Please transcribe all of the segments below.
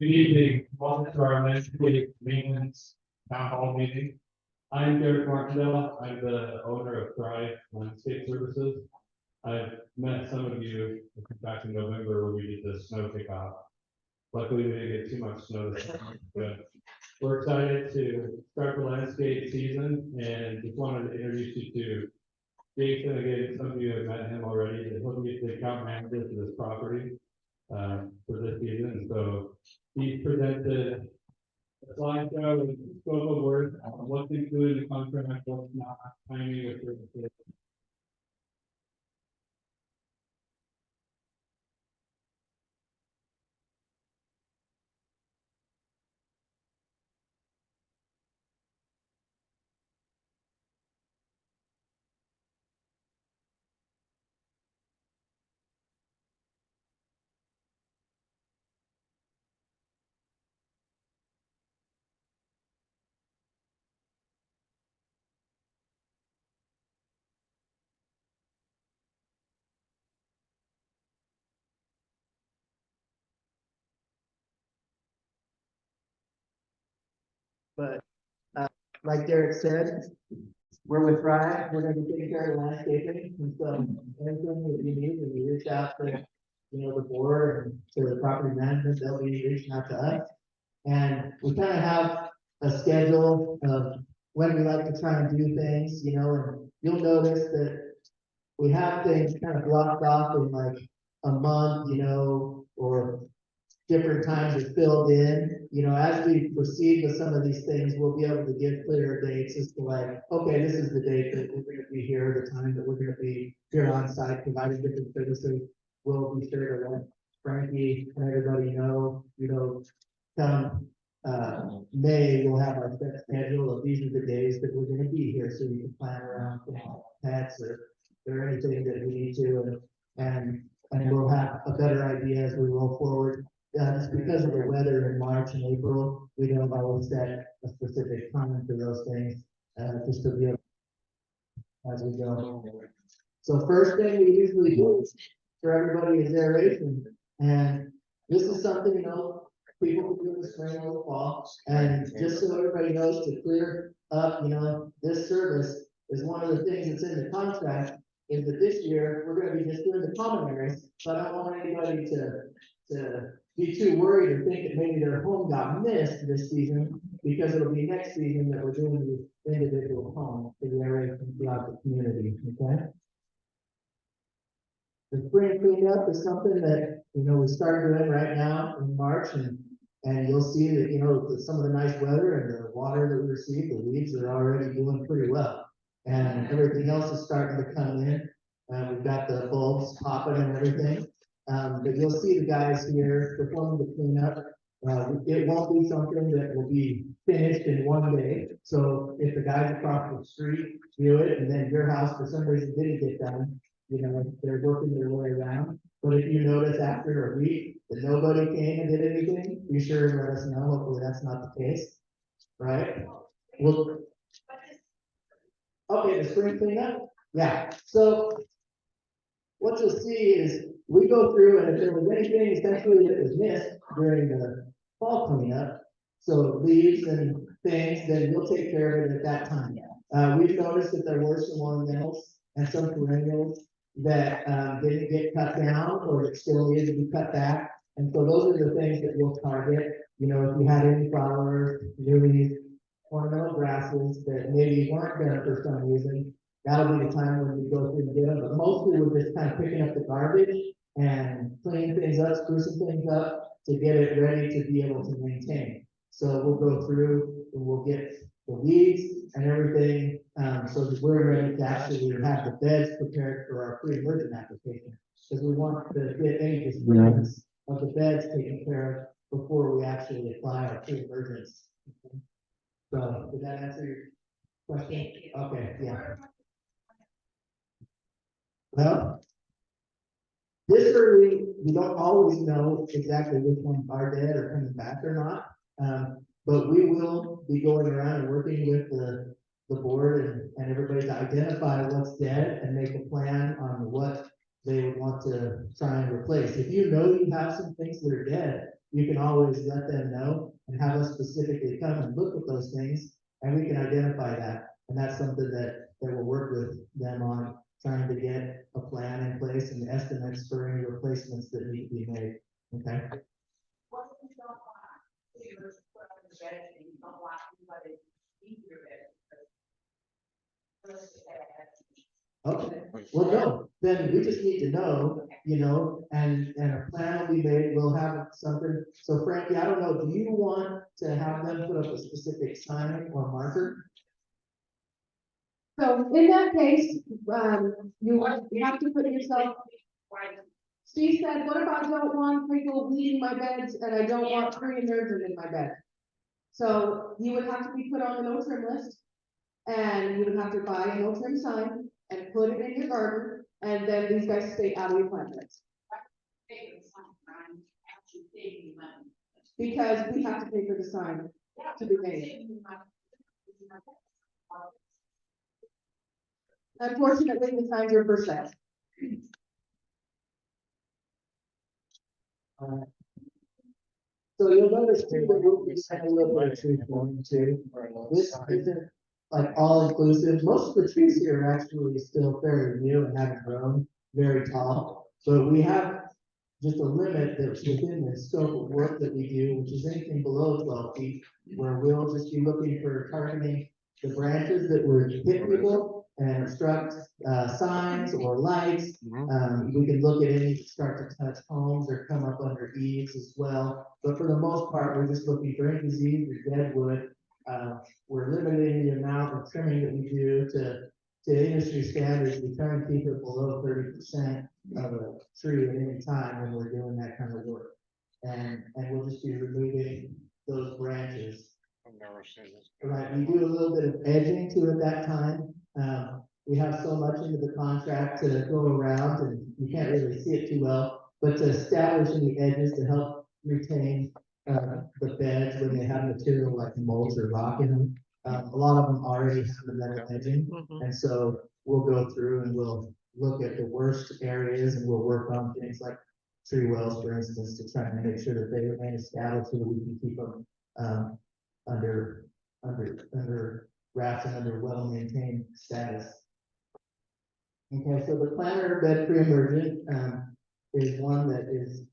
Good evening, welcome to our landscape maintenance town hall meeting. I'm Derek Martindale, I'm the owner of Thrive Landscape Services. I've met some of you back in November where we did the snow kickoff. Luckily, we didn't get too much snow this summer, but we're excited to start the landscape season and just wanted to introduce you to Jason. Again, some of you have met him already, but he'll be the account manager for this property for this season. So he presented a slideshow with scope of work, what's included in the contract, what's not, timing of services. But like Derek said, we're with Thrive, we're gonna be taking care of the landscaping, and so anything that you need, when you reach out to, the board and to the property management, they'll be reaching out to us. And we kind of have a schedule of when we like to try and do things, and you'll notice that we have things kind of blocked off in like a month, or different times are filled in, as we proceed with some of these things, we'll be able to give clearer dates as to like, okay, this is the date that we're gonna be here, the time that we're gonna be here on site providing different services. We'll be sure to let Frankie and everybody know, come, May, we'll have our set schedule of these are the days that we're gonna be here, so you can plan around pets or anything that we need to, and we'll have a better idea as we roll forward. Just because of the weather in March and April, we don't always set a specific time for those things, just to be able as we go. So first thing we usually do for everybody is aeration. And this is something, people can do in the spring or the fall. And just so everybody knows, to clear up, this service is one of the things that's in the contract, is that this year, we're gonna be just doing the common areas, but I don't want anybody to be too worried or think that maybe their home got missed this season, because it'll be next season that we're doing the individual home for the area throughout the community, okay? The spring cleanup is something that, we start doing right now in March, and you'll see that, some of the nice weather and the water that we receive, the weeds are already doing pretty well. And everything else is starting to come in. We've got the bulbs popping and everything. But you'll see the guys here performing the cleanup. It won't be something that will be finished in one day. So if the guys across the street do it, and then your house for some reason didn't get done, they're working their way around. But if you notice after a week that nobody came and did anything, be sure to let us know. Hopefully that's not the case, right? Well, okay, the spring cleanup, yeah. So what you'll see is we go through, and if there was anything essentially that was missed during the fall cleanup, so leaves and things, then we'll take care of it at that time. We've noticed that there were some ornamentals and some perennials that didn't get cut down or that still needed to be cut back. And so those are the things that we'll target. If you had any flowers, lilies, ornamental grasses that maybe weren't done for some reason, that'll be the time when we go through and get them. But mostly we're just kind of picking up the garbage and cleaning things up, sprucing things up to get it ready to be able to maintain. So we'll go through and we'll get the weeds and everything, so that we're ready to actually have the beds prepared for our pre-emergent application. Because we want to get any disturbance of the beds taken care of before we actually apply our pre-emergence. So did that answer your question? Okay, yeah. Well, this early, we don't always know exactly which ones are dead or coming back or not. But we will be going around and working with the board and everybody to identify what's dead and make a plan on what they would want to try and replace. If you know you have some things that are dead, you can always let them know and have us specifically come and look at those things, and we can identify that. And that's something that we'll work with them on, trying to get a plan in place and estimates for any replacements that need to be made, okay? What if you don't want to put on the bed and you don't want anybody to eat your bed? Okay, well, no, then we just need to know, you know, and a plan will be made, we'll have something. So Frankie, I don't know, do you want to have them put up a specific sign or marker? So in that case, you have to put yourself, Steve said, what if I don't want people leaving my beds and I don't want pre-emergent in my bed? So you would have to be put on the no trim list. And you would have to buy a no trim sign and put it in your garden, and then these guys stay out of your plant beds. Because we have to pay for the sign to be made. Unfortunately, the signs are for sale. So you'll notice too, that we'll be saying a little bit of tree trimming too. This isn't like all inclusive. Most of the trees here are actually still fairly new and haven't grown very tall. So we have just a limit that's within the scope of work that we do, which is anything below 12 feet, where we'll just be looking for targeting the branches that would hit people and obstruct signs or lights. We can look at any that start to touch homes or come up under eaves as well. But for the most part, we're just looking for any disease or dead wood. We're limiting the amount of trimming that we do to industry standards. We try and keep it below 30% of a tree at any time when we're doing that kind of work. And we'll just be removing those branches. Right, we do a little bit of edging to at that time. We have so much into the contract to go around and you can't really see it too well, but to establish any edges to help retain the beds when they have material like mulch or rock in them. A lot of them already have the metal edging, and so we'll go through and we'll look at the worst areas and we'll work on things like tree wells, for instance, to try and make sure that they remain established so that we can keep them under wraps and under well-maintained status. Okay, so the planter bed pre-emergent is one that is,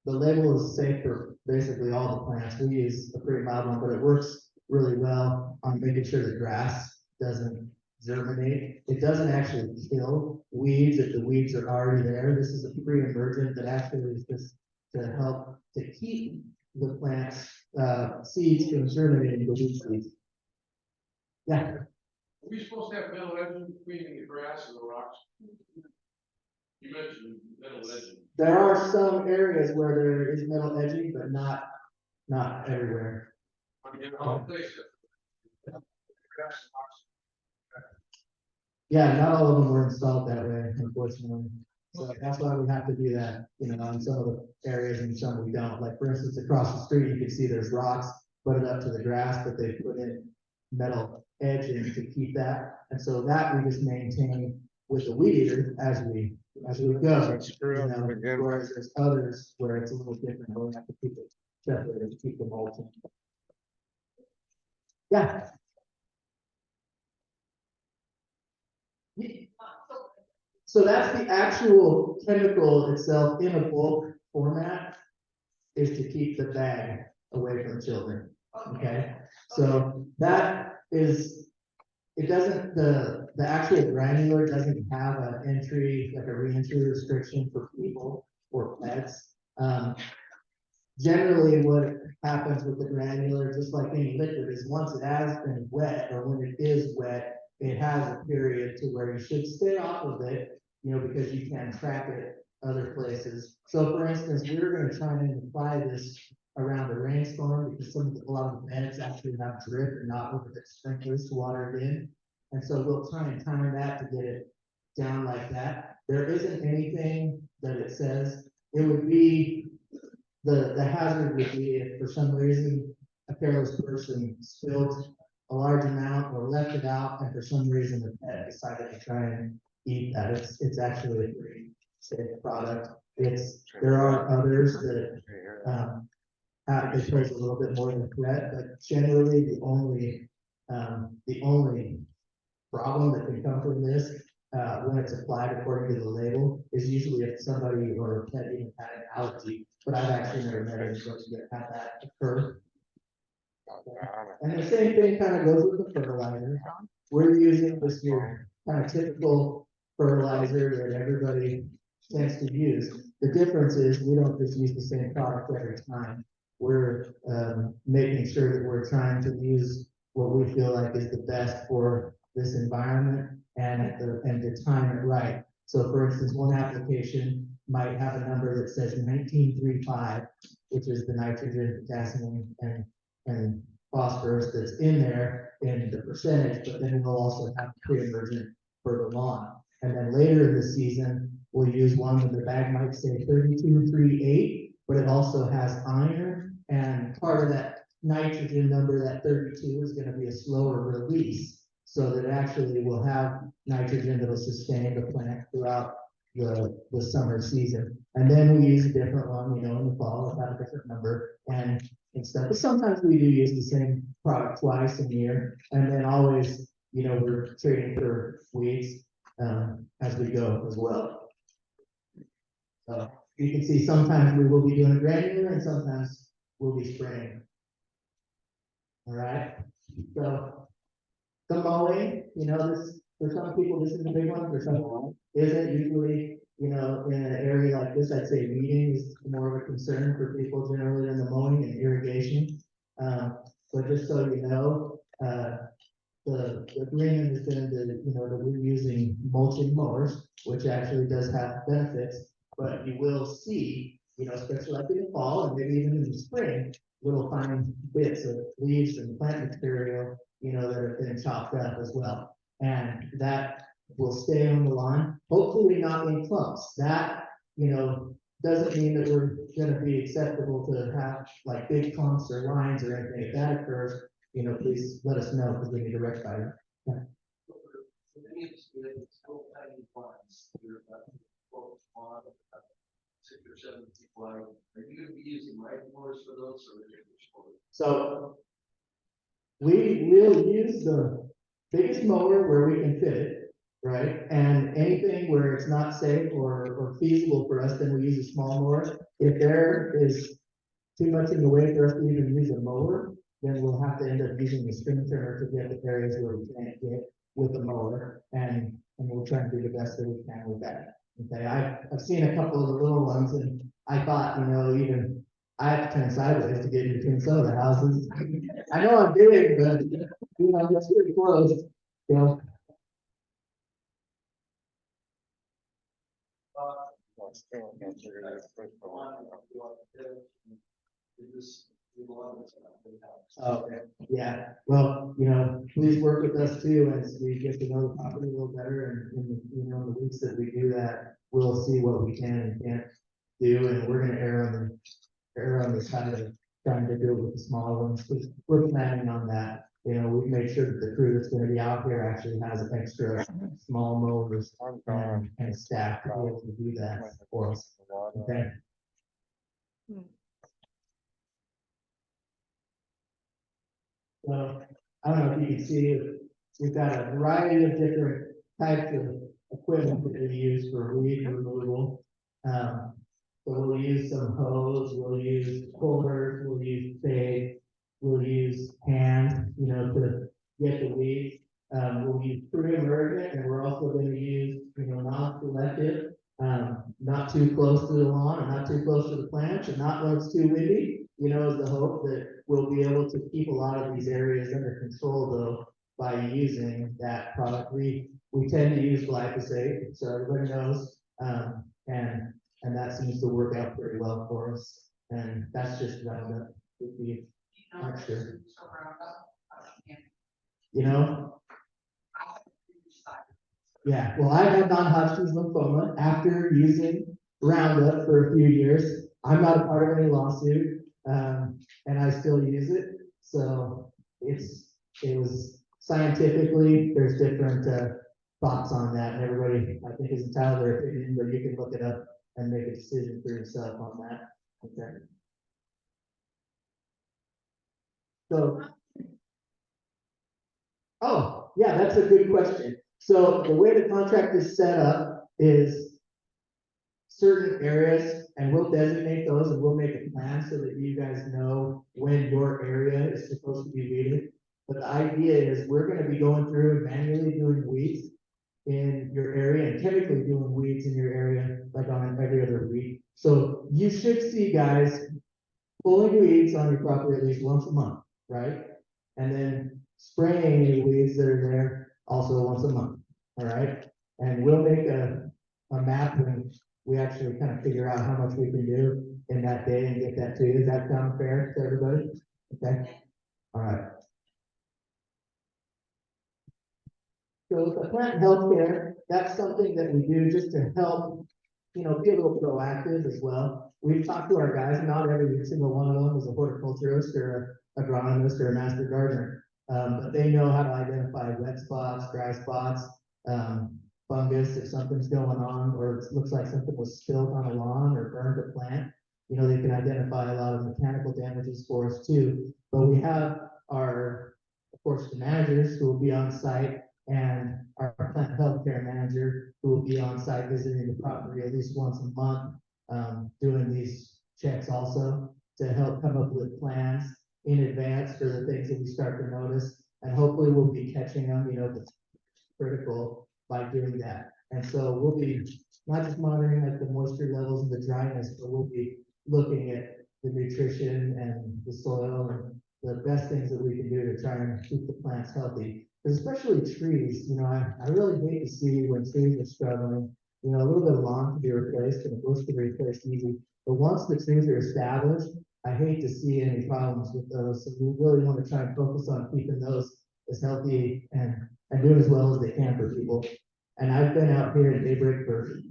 the label is safe for basically all the plants. We use a pretty mild one, but it works really well on making sure the grass doesn't germinate. It doesn't actually kill weeds if the weeds are already there. This is a pre-emergent that actually is just to help to keep the plant's seeds from germinating the weed seeds. Yeah. Are we supposed to have metal edging between the grass and the rocks? You mentioned metal edging. There are some areas where there is metal edging, but not everywhere. I mean, all places. Grass and rocks. Yeah, not all of them were installed that way, unfortunately. So that's why we have to do that, you know, in some of the areas and some we don't. Like for instance, across the street, you can see there's rocks put up to the grass, but they put in metal edging to keep that. And so that we just maintain with the weed eater as we go. You know, whereas there's others where it's a little different, we'll have to keep it separated to keep the mulching. Yeah. So that's the actual chemical itself in a bulk format, is to keep the bag away from children, okay? So that is, it doesn't, the actual granular doesn't have an entry, like a re-entry restriction for people or pets. Generally what happens with the granular, just like any liquid, is once it has been wet, or when it is wet, it has a period to where you should stay off of it, you know, because you can track it other places. So for instance, we're gonna try and apply this around the rainstorm because a lot of the beds actually have drip and not over the sprinklers to water it in. And so we'll try and time that to get it down like that. There isn't anything that it says. It would be, the hazard would be if for some reason a careless person spilled a large amount or left it out, and for some reason the pet decided to try and eat that. It's actually a pretty safe product. There are others that, they pose a little bit more than a threat, but generally the only problem that can come from this, when it's applied according to the label, is usually if somebody or a pet even had an allergy, but I've actually never met anybody that had that occur. And the same thing kind of goes with the fertilizer. We're using this your kind of typical fertilizer that everybody tends to use. The difference is we don't just use the same product every time. We're making sure that we're trying to use what we feel like is the best for this environment and to time it right. So for instance, one application might have a number that says 1935, which is the nitrogen, potassium, and phosphorus that's in there in the percentage, but then we'll also have pre-emergent for the lawn. And then later in the season, we'll use one that the bag might say 3238, but it also has iron, and part of that nitrogen number, that 32, is going to be a slower release, so that it actually will have nitrogen that will sustain the plant throughout the summer season. And then we use a different one, in the fall, we'll have a different number and stuff. But sometimes we do use the same product twice in a year, and then always, we're treating for weeds as we go as well. So you can see sometimes we will be doing a granular and sometimes we'll be spraying. All right, so the mowing, this, for some people, this is a big one, for some isn't. Usually, in an area like this, I'd say weeding is more of a concern for people generally than the mowing and irrigation. But just so you know, the agreement has been that, that we're using mulching mowers, which actually does have benefits, but you will see, especially like in the fall and maybe even in the spring, little fine bits of leaves and plant material, that have been chopped up as well. And that will stay on the lawn, hopefully not in clumps. That, doesn't mean that we're gonna be acceptable to have like big clumps or lines or anything. If that occurs, please let us know, because we need to rectify it. Yeah. Six or 7 feet wide. Are you going to be using riding mowers for those, or so we will use the biggest mower where we can fit it, right? And anything where it's not safe or feasible for us, then we use a small mower. If there is too much in the way for us to even use a mower, then we'll have to end up using the string trimmer to get the areas where we can't get with the mower, and we'll try and do the best that we can with that. Okay, I've seen a couple of the little ones, and I thought, even I have to turn sideways to get in between some of the houses. I know I'm big, but that's pretty close. Okay, yeah, well, please work with us too, as we get to know the property a little better, and in the weeks that we do that, we'll see what we can and can't do, and we're gonna err on the side of trying to do it with the smaller ones, because we're planning on that. We've made sure that the crew that's gonna be out here actually has extra small mowers and staff to be able to do that for us. Okay. So, I don't know if you can see, we've got a variety of different types of equipment that we use for weed removal. So we'll use some hose, we'll use pullers, we'll use spade, we'll use hand, to get the weeds. We'll use pre-emergent, and we're also going to use, non-selective, not too close to the lawn and not too close to the plants, and not when it's too windy. Is the hope that we'll be able to keep a lot of these areas under control, though, by using that product. We tend to use glyphosate, so everybody knows, and that seems to work out pretty well for us. And that's just Roundup. Not sure. Yeah, well, I have non-Hodgkin's lymphoma after using Roundup for a few years. I'm not a part of any lawsuit, and I still use it. So it was scientifically, there's different thoughts on that, and everybody, I think, is entitled to their opinion, but you can look it up and make a decision for yourself on that. Okay. So. Oh, yeah, that's a good question. So the way the contract is set up is certain areas, and we'll designate those and we'll make a plan so that you guys know when your area is supposed to be weeded. But the idea is we're gonna be going through and manually doing weeds in your area and chemically doing weeds in your area, like on every other week. So you should see guys pulling weeds on your property at least once a month, right? And then spraying any weeds that are there also once a month, all right? And we'll make a map when we actually kind of figure out how much we can do in that day and get that to you. Does that sound fair to everybody? Okay, all right. So the plant healthcare, that's something that we do just to help, you know, be a little proactive as well. We've talked to our guys, not every single one of them is a horticulturist or a agronomist or a master gardener. But they know how to identify wet spots, dry spots, fungus, if something's going on, or it looks like something was spilled on a lawn or burned a plant. You know, they can identify a lot of mechanical damages for us too. But we have our, of course, the managers who will be on site and our plant healthcare manager who will be on site visiting the property at least once a month, doing these checks also to help come up with plans in advance for the things that we start to notice. And hopefully we'll be catching them, you know, if it's critical by doing that. And so we'll be not just monitoring like the moisture levels and the dryness, but we'll be looking at the nutrition and the soil and the best things that we can do to try and keep the plants healthy. Because especially trees, you know, I really hate to see when trees are struggling, you know, a little bit of lawn can be replaced and a bush can be replaced easy. But once the trees are established, I hate to see any problems with those. So we really want to try and focus on keeping those as healthy and doing as well as they can for people. And I've been out here at Daybreak for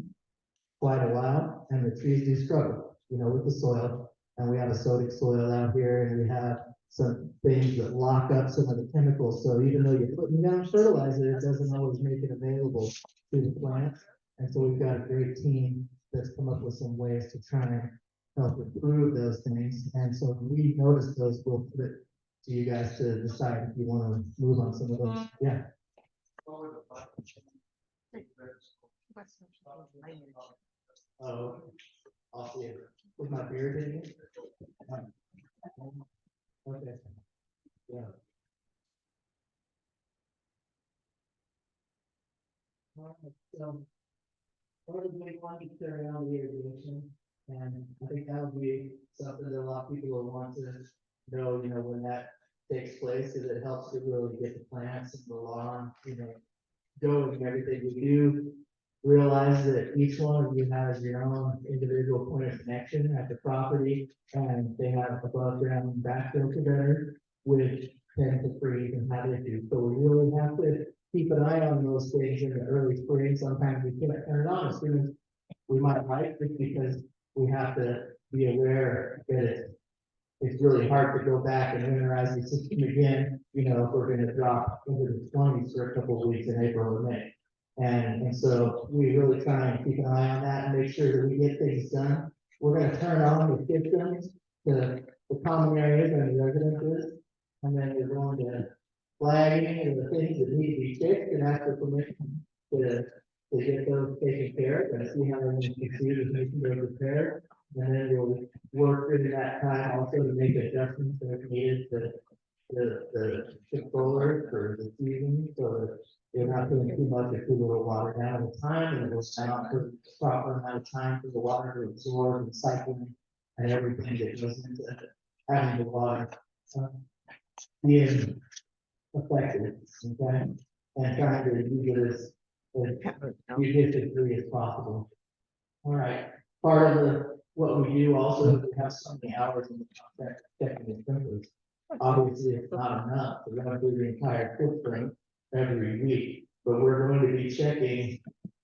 quite a while, and the trees do struggle, you know, with the soil. And we have a sodic soil out here, and we have some things that lock up some of the chemicals. So even though you're putting down fertilizer, it doesn't always make it available to the plants. And so we've got a great team that's come up with some ways to try and help improve those things. And so when we notice those, we'll put it to you guys to decide if you want to move on some of those. Yeah. Oh, I'll see it. With my beard in it? Okay. Yeah. So, what is we want to carry on the irrigation? And I think that would be something that a lot of people will want to know, you know, when that takes place, because it helps to really get the plants and the lawn, you know, going and everything. We do realize that each one of you has your own individual point of connection at the property, and they have above ground backfill together, which tend to freeze and have issues. So we really have to keep an eye on those things in the early spring. Sometimes we can't turn it on as soon as we might like, just because we have to be aware that it's really hard to go back and winterize the system again, you know, if we're gonna drop into the 20s for a couple of weeks in April or May. And so we really try and keep an eye on that and make sure that we get things done. We're gonna turn on the systems, the common areas and the residences, and then we're going to flag any of the things that need to be fixed and ask for permission to get those taken care of and see how we're going to proceed with making those repairs. And then we'll work through that time also to make adjustments that are needed to the controller for the season, so that you're not doing too much or too little water down at a time, and it will not for the proper amount of time for the water to absorb and cycle and everything that goes into having the water being effective, okay? And trying to use it as judiciously as possible. All right, part of what we do also is we have so many hours in the contract checking the sprinklers. Obviously, it's not enough to run through the entire footprint every week, but we're going to be checking,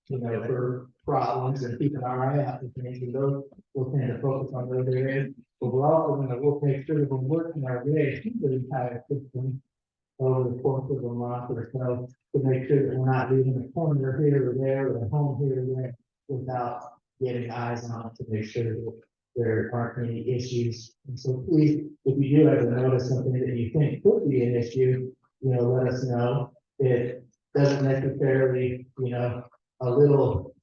you know, for problems and keeping our eye out for things. And those we'll tend to focus on those areas, but we're also going to, we'll make sure that we're working our way through the entire system over the course of a month or so, to make sure that we're not leaving a corner here or there, or a home here or there, without getting eyes on it to make sure that there aren't any issues. And so please, if you do ever notice something that you think could be an issue, let us know. It doesn't necessarily, a little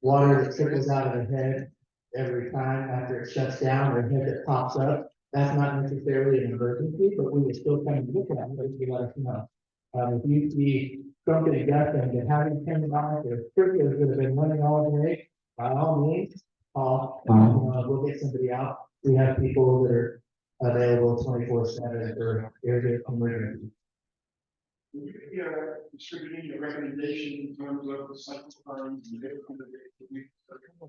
water that trickles out of the head every time after it shuts down, or a head that pops up, that's not necessarily an emergency, but we will still come and look at it if you let us know. If you see something adjusting that having turned on, or sprinklers that have been running all day, by all means, call, we'll get somebody out. We have people that are available 24/7 for every emergency. Would you be distributing a recommendation in terms of the cycle times and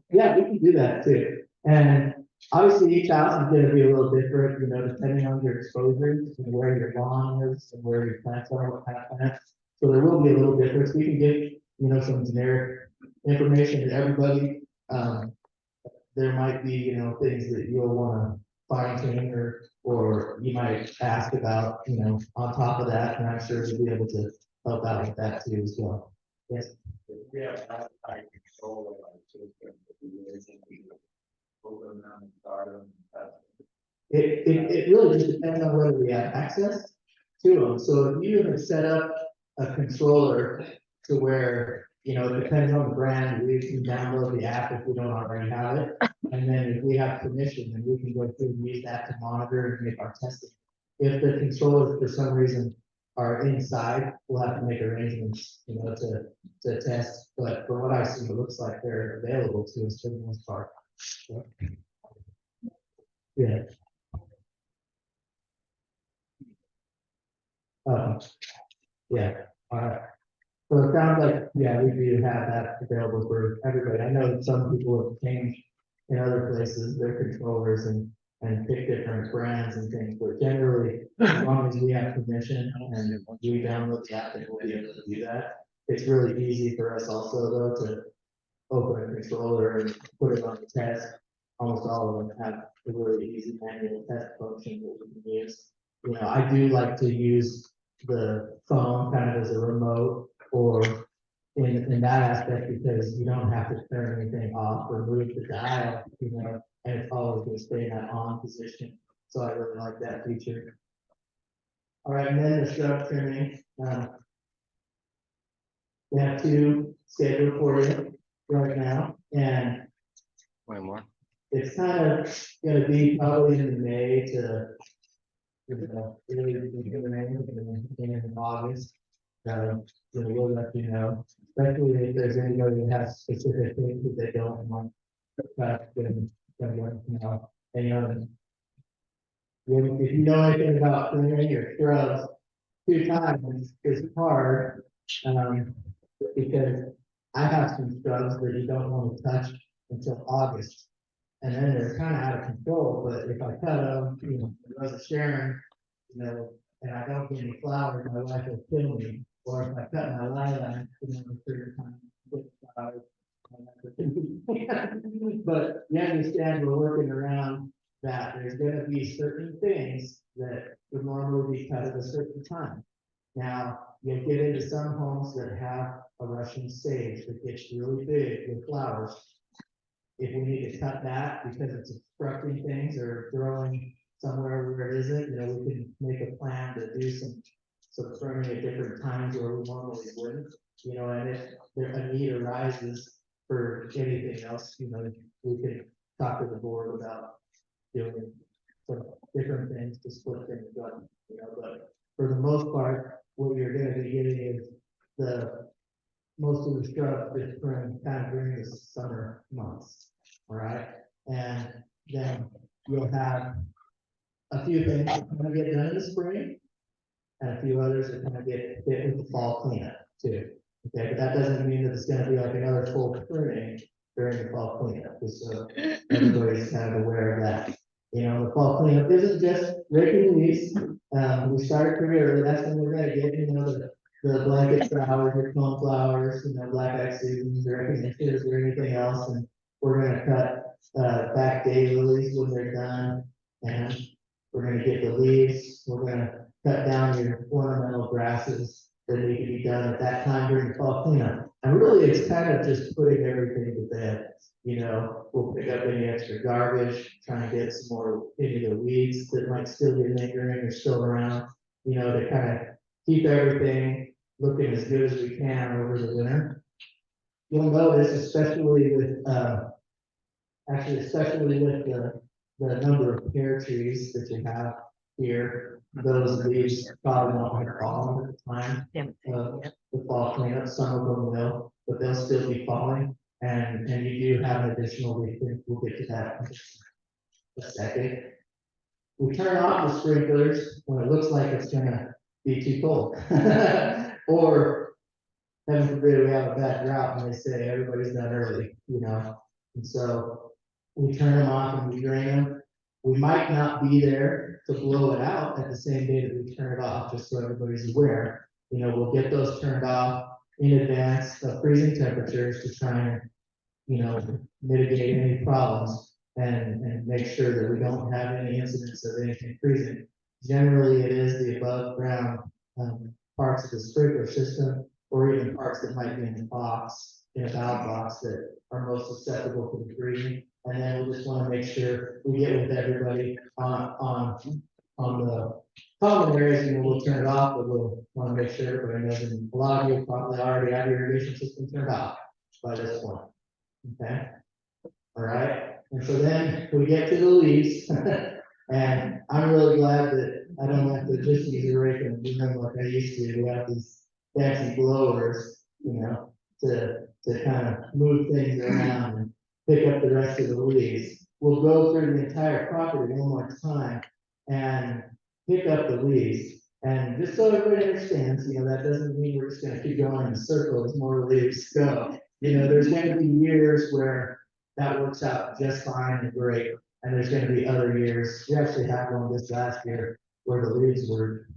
Yeah, we can do that too. And obviously each house is gonna be a little different, depending on your exposures and where your lawn is and where your plants are, what kind of plants. So there will be a little difference. We can give, some generic information to everybody. There might be, things that you'll wanna fine tune or you might ask about, on top of that, and I'm sure we'll be able to help out with that too as well. Yes. Yeah, I control It really just depends on whether we have access to them. So if you have set up a controller to where, it depends on the brand, we can download the app if we don't already have it. And then if we have permission, then we can go through and use that to monitor and make our testing. If the controllers for some reason are inside, we'll have to make arrangements, to test. But from what I see, it looks like they're available to us for the most part. Yeah. Yeah, all right. So it sounds like, yeah, we do have that available for everybody. I know some people have changed in other places, their controllers and pick different brands and things, but generally, as long as we have permission and we download the app, then we'll be able to do that. It's really easy for us also though to open a controller and put it on the test. Almost all of them have a really easy manual test function that we can use. I do like to use the phone kind of as a remote or in that aspect, because you don't have to turn anything off or move the dial, and it's always going to stay in that on position. So I really like that feature. All right, and then the shrub trimming. We have 2 scheduled for you right now, and One more. it's kind of going to be probably in May to really in August. We'll let you know, especially if there's anybody that has specific things that they don't want. That's good. And if you know anything about trimming your shrubs 2 times is hard, because I have some shrubs that you don't want to touch until August. And then they're kind of out of control, but if I cut them, the Rose of Sharon, and I don't get any flowers, my wife will kill me. Or if I cut my lilac, certain time, get flowers. But you understand, we're working around that. There's gonna be certain things that would normally be cut at a certain time. Now, you'll get into some homes that have a Russian sage that gets really big with flowers. If we need to cut that because it's obstructing things or growing somewhere where it isn't, we can make a plan to do some pruning at different times where we normally wouldn't, and if there a need arises for anything else, we can talk to the board about doing some different things to split things up, but for the most part, what you're gonna be getting is most of the shrubs is pruned kind of during the summer months, all right? And then you'll have a few things that kind of get done in the spring, and a few others that kind of get hit with the fall cleanup too. Okay, but that doesn't mean that it's gonna be like another full pruning during the fall cleanup, just so everybody's kind of aware of that. The fall cleanup isn't just raking leaves. We started pretty early, that's when we're gonna get, the blanket flowers, or cone flowers, black eye seasons, or echinacea or anything else, and we're gonna cut back daylilies when they're done, and we're gonna get the leaves, we're gonna cut down your ornamental grasses that need to be done at that time during the fall cleanup. And really, it's kind of just putting everything to bed. You know, we'll pick up any extra garbage, try and get some more, any of the weeds that might still be lingering or still around, you know, to kind of keep everything looking as good as we can over the winter. You'll notice, especially with, especially with the number of pear trees that you have here, those leaves probably won't have fallen at the time of the fall cleanup. Some of them will, but they'll still be falling. And you do have an additional leaf, we'll get to that in a second. We turn off the sprinklers when it looks like it's gonna be too cold. Or heaven forbid, we have a bad drought and they say everybody's done early, you know? And so we turn them off and we drain them. We might not be there to blow it out at the same day that we turn it off, just so everybody's aware. You know, we'll get those turned off in advance of freezing temperatures to try and, you know, mitigate any problems and make sure that we don't have any incidents of anything freezing. Generally, it is the above ground parts of the sprinkler system, or even parts that might be in the box, in a valve box, that are most susceptible to the freezing. And then we'll just want to make sure we get with everybody on the common areas, and we'll turn it off, but we'll want to make sure everybody knows. And a lot of you probably already have your irrigation system turned off by this point. Okay. All right. And so then we get to the leaves, and I'm really glad that I don't have to just use a rake and do them like I used to. We have these fancy blowers, you know, to kind of move things around and pick up the rest of the leaves. We'll go through the entire property one more time and pick up the leaves. And just so everybody understands, you know, that doesn't mean we're just gonna keep going in a circle as more leaves go. You know, there's gonna be years where that works out just fine and great. And there's gonna be other years, we actually had one this last year where the leaves were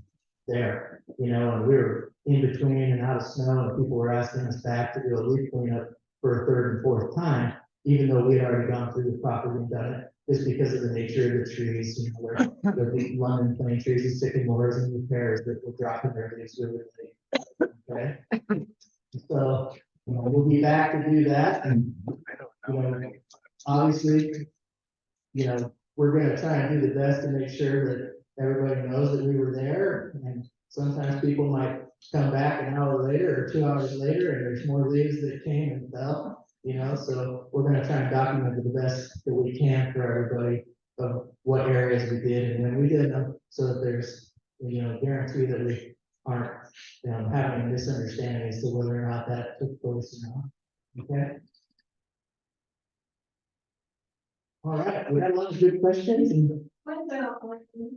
there, you know, and we were in between and out of snow, and people were asking us back to do a leaf cleanup for a third and fourth time, even though we had already gone through the property and done it, just because of the nature of the trees, you know, they're big London plane trees, and sycamores and the pears that will drop in their leaves really late. Okay, so, you know, we'll be back to do that, and, you know, obviously, you know, we're gonna try and do the best to make sure that everybody knows that we were there, and sometimes people might come back an hour later or 2 hours later, and there's more leaves that came and fell, you know, so we're gonna try and document it the best that we can for everybody of what areas we did and when we did them, so that there's, you know, guarantee that we aren't, you know, having a misunderstanding as to whether or not that took place or not, okay? All right, we had a lot of good questions, and What about like the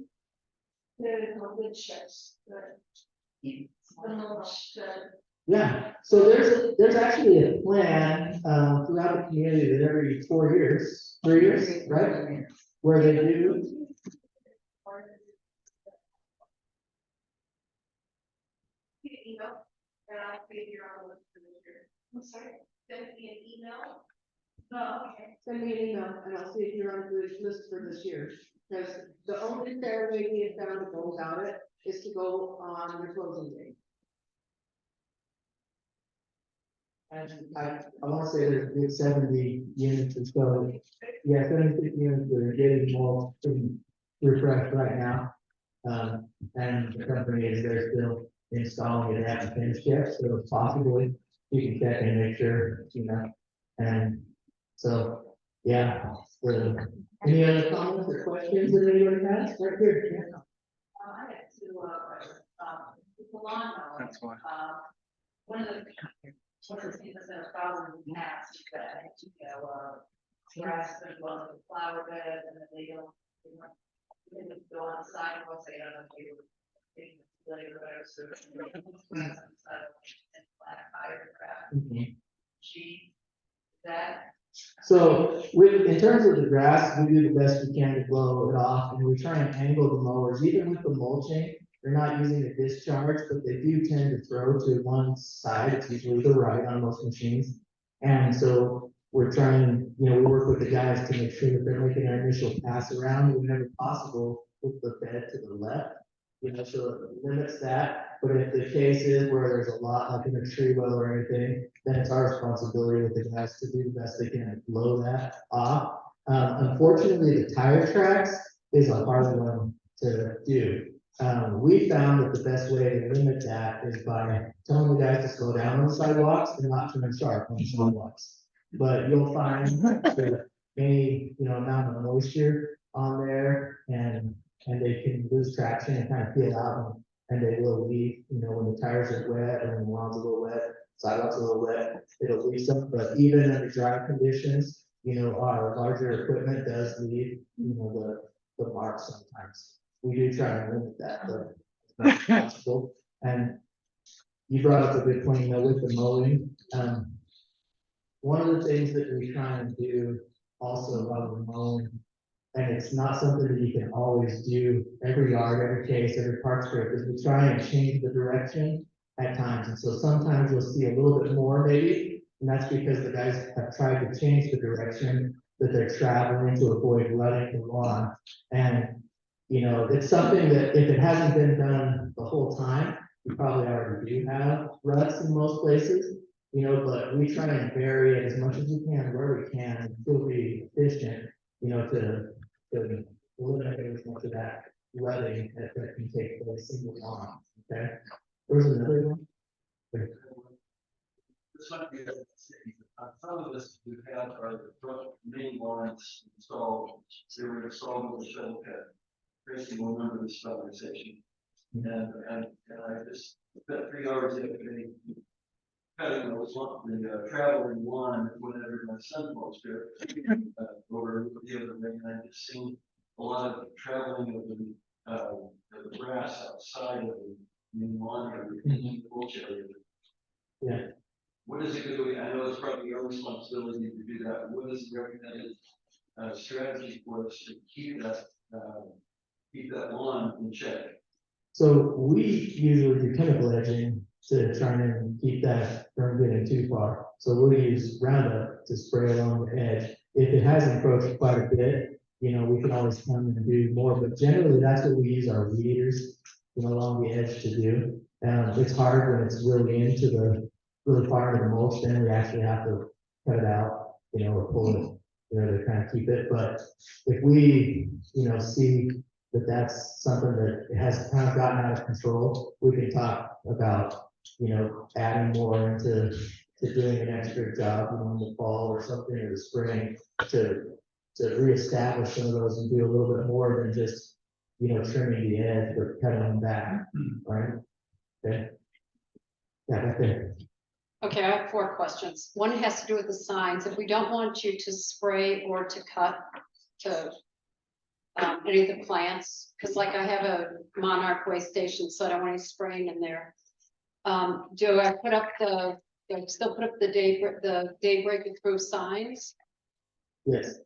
wood chips, the mulch, yeah, so there's actually a plan throughout the community that every 4 years, 3 years, right? Where they do, email, and I'll figure out what to do here. I'm sorry, send me an email. No, okay. Send me an email and I'll see if you're on the list for this year. Because the only fair way we have found to go about it is to go on your closing date. and I wanna say there's a good 70 units or so. Yeah, 76 units that are getting more refreshed right now. And the company is there still installing it, haven't finished yet, so possibly you can check and make sure, you know. And so, yeah, any other comments or questions that anybody has? Right here, yeah. I had to, the lawnmower. That's why. One of the things that's a problem in the past is that, you know, grass and well, the flower bed, and then they don't, they just go on the sidewalks, they don't know if they were. So. And flat tire crap, Mhm. that. So in terms of the grass, we do the best we can to blow it off, and we try and angle the mowers, even with the mulching. They're not using a discharge, but they do tend to throw to one side, it's usually the right on most machines. And so we're trying, you know, we work with the guys to make sure that they're making our initial pass around whenever possible with the bed to the left. So it limits that, but if the case is where there's a lot, like in a tree well or anything, then it's our responsibility with the guys to do the best they can to blow that off. Unfortunately, the tire tracks is a hard one to do. We found that the best way to limit that is by telling the guys to slow down on the sidewalks and not turn sharp on the sidewalks. But you'll find that any, amount of moisture on there and they can lose traction and kind of peel out and they will leave, when the tires are wet or when the lawn's a little wet, sidewalks a little wet, it'll leave some, but even under dry conditions, our larger equipment does leave, the marks sometimes. We do try to limit that, but it's not possible. And you brought up a good point, with the mowing. One of the things that we try and do also while we're mowing, and it's not something that you can always do every yard, every case, every park strip, is we try and change the direction at times. And so sometimes you'll see a little bit more maybe, and that's because the guys have tried to change the direction that they're traveling to avoid rutting the lawn. And, it's something that if it hasn't been done the whole time, you probably already do have ruts in most places, but we try and vary it as much as we can where we can and still be efficient, to eliminate as much of that rutting that can take place in the lawn, okay? There's another one. This might be some of this we've had are the front main lines installed, they were installed with a shuttle pit. Tracy will remember this conversation. And I just spent 3 hours yesterday cutting the traveling lawn whenever my son was there. Over the other day, and I just seen a lot of traveling of the grass outside of the main lawn area, in the mulch area. Yeah. What is a good way? I know it's probably your responsibility to do that. What is the recommended strategy for us to keep that lawn in check? So we usually do chemical edging to try and keep that from getting too far. So we'll use Roundup to spray along the edge. If it has encroached quite a bit, we can always come and do more, but generally that's what we use our weed eaters, along the edge to do. It's hard when it's really far into the mulch, then we actually have to cut it out, or pull it, to kind of keep it. But if we, see that that's something that has kind of gotten out of control, we can talk about, adding more into doing an extra job, in the fall or something, or the spring, to reestablish some of those and do a little bit more than just, trimming the edge, but cutting them back, right? Okay. Yeah, right there. Okay, I have 4 questions. One has to do with the signs. If we don't want you to spray or to cut to any of the plants, because like I have a Monarch way station, so I don't want any spraying in there. Do I put up still put up the daybreak approved signs? Yes.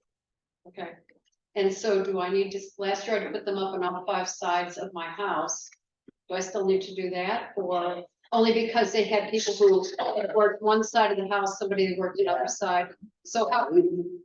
Okay. And so do I need to, last year I had to put them up on all 5 sides of my house. Do I still need to do that, or only because they had people who worked one side of the house, somebody who worked the other side? So how,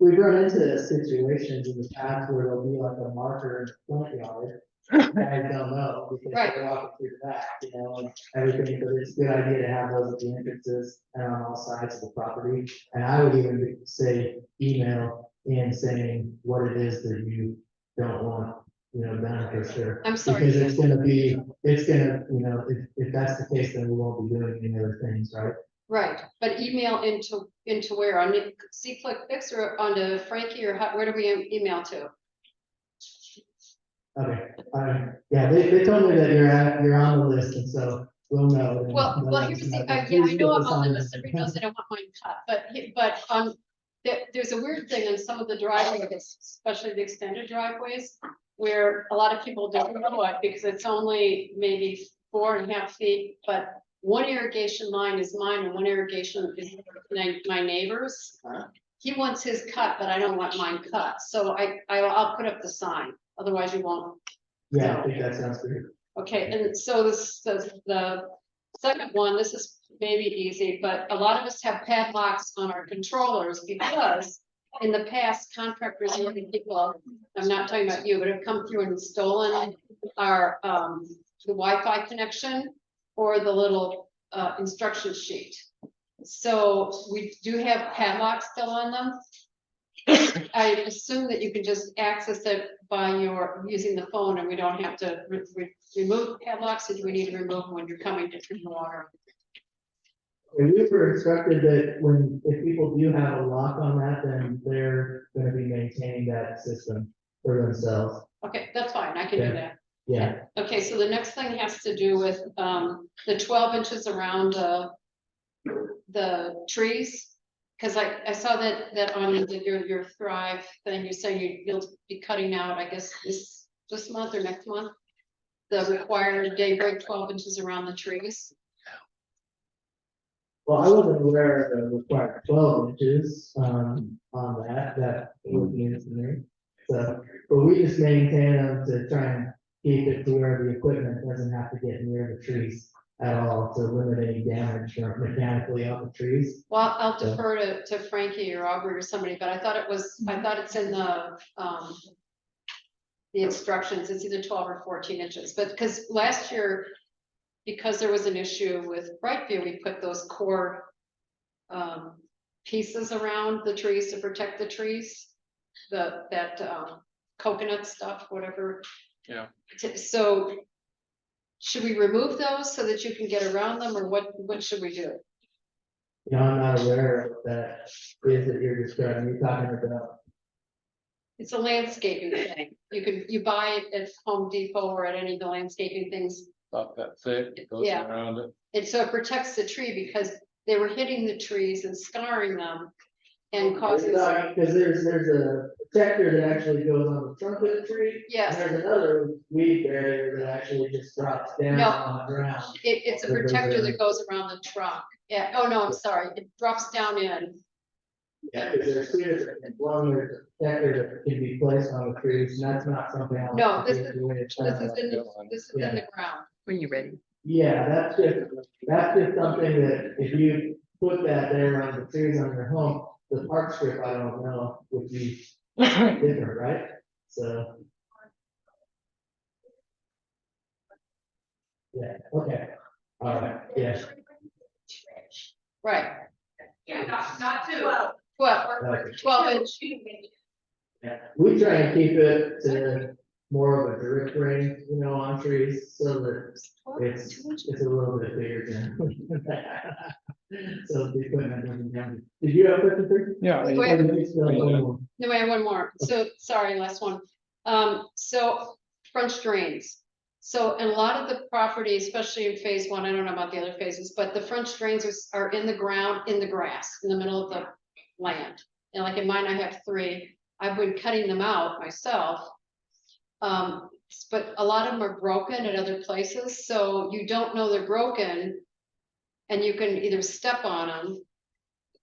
We've run into situations in the past where there'll be like a marker in the front yard. I don't know, because Right. they're walking through the back, and everything, but it's a good idea to have those at the entrances and on all sides of the property. And I would even say email in saying what it is that you don't want, done for sure. I'm sorry. Because it's gonna, if that's the case, then we won't be doing any other things, right? right, but email into where, on C-Click Fix or onto Frankie, or where do we email to? Okay, yeah, they told me that you're on the list, and so we'll know. Well, here's the, yeah, I know I'm on the list, everybody knows I don't want mine cut, but there's a weird thing on some of the driveways, especially the extended driveways, where a lot of people don't know it because it's only maybe 4.5 feet, but one irrigation line is mine and one irrigation is my neighbor's. He wants his cut, but I don't want mine cut, so I'll put up the sign, otherwise you won't. Yeah, I think that sounds good. Okay, and so the second one, this is maybe easy, but a lot of us have padlocks on our controllers because in the past, contractors and people, I'm not talking about you, but have come through and stolen our the Wi-Fi connection or the little instruction sheet. So we do have padlocks still on them. I assume that you can just access it by using the phone and we don't have to remove padlocks, or do we need to remove them when you're coming to drink water? And we were instructed that if people do have a lock on that, then they're gonna be maintaining that system for themselves. Okay, that's fine, I can do Yeah. that. Yeah, Okay, so the next thing has to do with, the 12 inches around, the trees. Cause I saw that on your Thrive thing, you say you'll be cutting out, I guess, this month or next month. The required daybreak 12 inches around the trees. well, I wasn't aware of the required 12 inches, on that was news to me. So, but we just maintain them to try and keep it to where the equipment doesn't have to get near the trees at all, to limit any damage or mechanically on the trees. Well, I'll defer to Frankie or Aubrey or somebody, but I thought it's in the instructions, it's either 12 or 14 inches, but because last year, because there was an issue with Brightview, we put those core pieces around the trees to protect the trees, that coconut stuff, whatever. Yeah. So should we remove those so that you can get around them, or what should we do? You know, I'm not aware of what that is that you're describing, you're talking about. It's a landscaping thing. You buy it at Home Depot or at any of the landscaping things. About that thick, it goes Yeah. around it. And so it protects the tree because they were hitting the trees and scarring them and causing. Because there's a protector that actually goes on the trunk of the tree. And Yes, there's another weed barrier that actually just drops down No. on the ground. it's a protector that goes around the trunk. Yeah, oh no, I'm sorry. It drops down in. Yeah, because there's two different, one, there's a protector that can be placed on the trees, and that's not something. I No, like this to is- do the way it's done. This is in the ground. When you ready. Yeah, that's just something that if you put that there on the trees on your home, the park strip, I don't know, would be different, right? So. Yeah, okay, all right, yeah. Right. Yeah, not two. Well, 12 inch. Yeah, we try and keep it to more of a drip range, you know, on trees, so that it's a little bit bigger than. So the equipment doesn't damage. Did you have a question? Yeah. Wait. Or did you still have one more? No, I have one more. So, sorry, last one. So French drains. So in a lot of the property, especially in phase one, I don't know about the other phases, but the French drains are in the ground, in the grass, in the middle of the land. And like in mine, I have 3. I've been cutting them out myself. But a lot of them are broken at other places, so you don't know they're broken. And you can either step on them,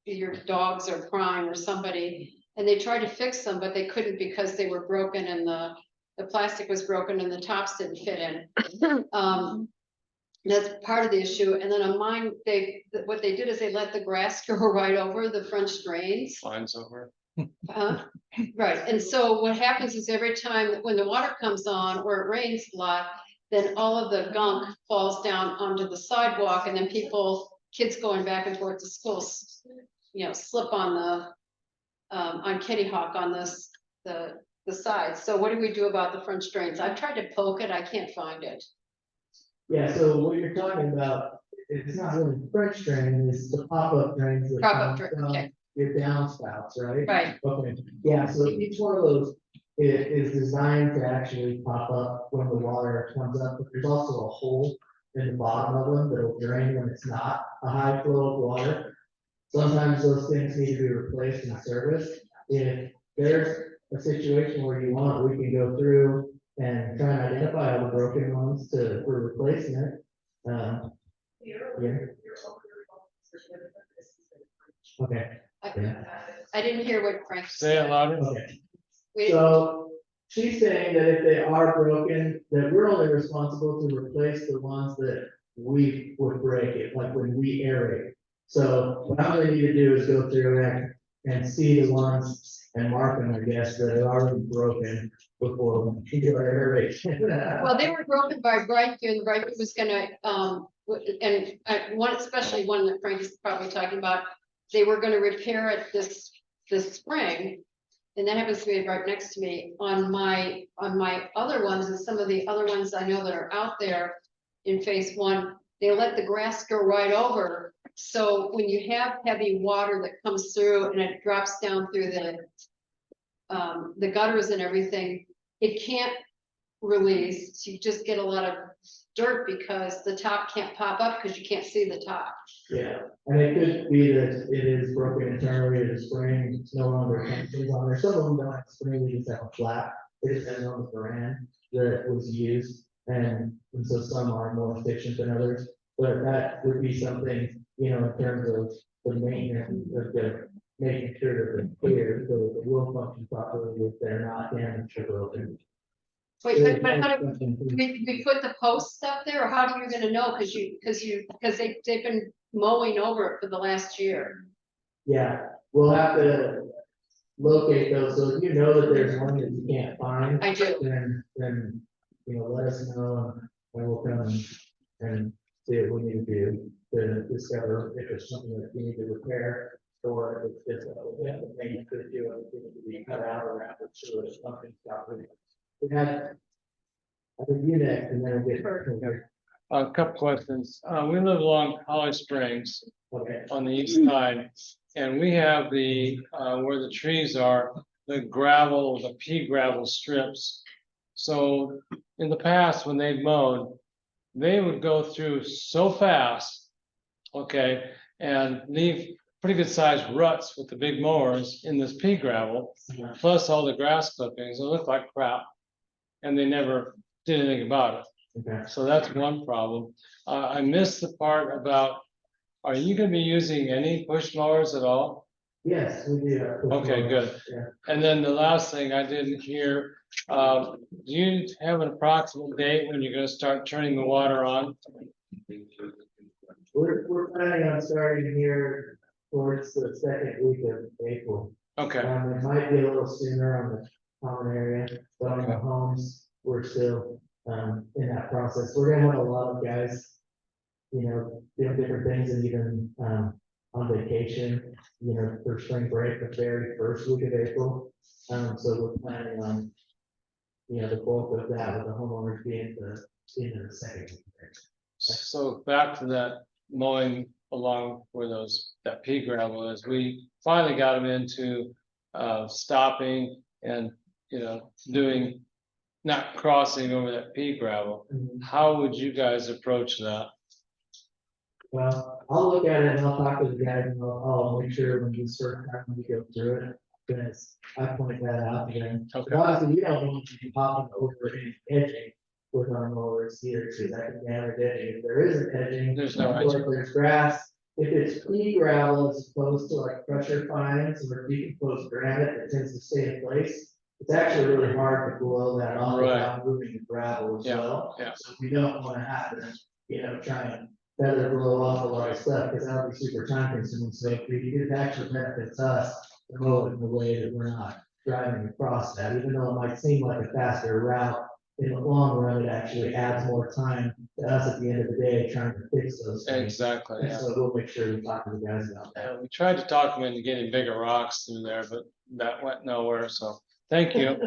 your dogs are crying or somebody, and they tried to fix them, but they couldn't because they were broken and the plastic was broken and the tops didn't fit in. That's part of the issue. And then on mine, what they did is they let the grass grow right over the French drains. Lines over. Right, and so what happens is every time that when the water comes on or it rains a lot, then all of the gunk falls down onto the sidewalk, and then kids going back and forth to school, slip on Kitty Hawk on the side. So what do we do about the French drains? I've tried to poke it, I can't find it. Yeah, so what you're talking about, it's not really French drain, it's the pop-up drains. that Pop-up come drain, from okay. Your downspouts, right? Right, Okay, yeah, so each one of those is designed to actually pop up when the water comes up, but there's also a hole in the bottom of them that'll drain when it's not a high flow of water. Sometimes those things need to be replaced and serviced. If there's a situation where you want, we can go through and try and identify all the broken ones for replacement. Yeah. Okay, I didn't hear what Frank Say it said. louder. okay. We- So she's saying that if they are broken, that we're only responsible to replace the ones that we would break it, like when we aerate. So what I'm gonna need to do is go through and see the ones and mark them, I guess, that are already broken before we do our aeration. Well, they were broken by Brightview, and Brightview was gonna, and one, especially one that Frank is probably talking about, they were gonna repair it this spring. And that happens to be right next to me. On my other ones, and some of the other ones I know that are out there in phase one, they let the grass go right over. So when you have heavy water that comes through and it drops down through the gutters and everything, it can't release. You just get a lot of dirt because the top can't pop up because you can't see the top. Yeah, and it could be that it is broken internally, or the spring, it's no longer tensions on there, some of them don't have spring, they just have a flap. It depends on the brand that was used, and so some are more efficient than others. But that would be something, you know, in terms of the maintenance, of the, making sure that they're clear, so that it will function properly if they're not damaged or broken. Wait, but how do we put the posts up there, or how are you gonna know? Because they've been mowing over it for the last year. Yeah, we'll have to locate those, so if you know that there's one that you can't find, I do. then, you know, let us know, and we'll come and see what we need to do to discover if it's something that we need to repair, or if it's just, we have to make it to do it, it to be cut out or after, so it's something properly. We had a unit, and then we'll get. A couple questions. We live along Holly Springs Okay, on the east side. And we have the, where the trees are, the gravel, the pea gravel strips. So in the past, when they'd mowed, they would go through so fast. Okay, and leave pretty good sized ruts with the big mowers in this pea gravel, plus all the grass clippings. It looked like crap. And they never did anything about it. okay. So that's one problem. I missed the part about, are you gonna be using any push mowers at all? Yes, we do. Okay, good. Yeah. And then the last thing I didn't hear, do you have an approximate date when you're gonna start turning the water on? We're planning on starting here towards the second week of April. Okay, It might be a little sooner on the common area, but on the Okay. homes, we're still, in that process. We're gonna have a lot of guys, you know, doing different things and even, on vacation, you know, for spring break, the very first week of April. So we're planning on, you know, the bulk of that with the homeowners being the second week. so back to that mowing along where that pea gravel is, we finally got them into stopping and, you know, doing, not crossing over that pea gravel. How would you guys approach that? Well, I'll look at it and I'll talk to the guys and I'll make sure when we certain time when we go through it, because I point that out to them. Okay. Obviously, we don't want to be popping over any edging with our mowers here, so that can damage it. If there isn't edging, There's no or if edging. there's grass, if it's pea gravel as opposed to like pressure fines or decomposed granite that tends to stay in place, it's actually really hard to blow that off Right. without moving the gravel as Yeah, well. yeah. So we don't want to have to, you know, try and feather blow off a lot of stuff, because that would be super time consuming, so if it actually benefits us to mow it in a way that we're not driving across that, even though it might seem like a faster route. In the long run, it actually adds more time to us at the end of the day trying to fix those things. Exactly, And yeah. so we'll make sure we talk to the guys about that. Yeah, we tried to talk them into getting bigger rocks through there, but that went nowhere, so thank you.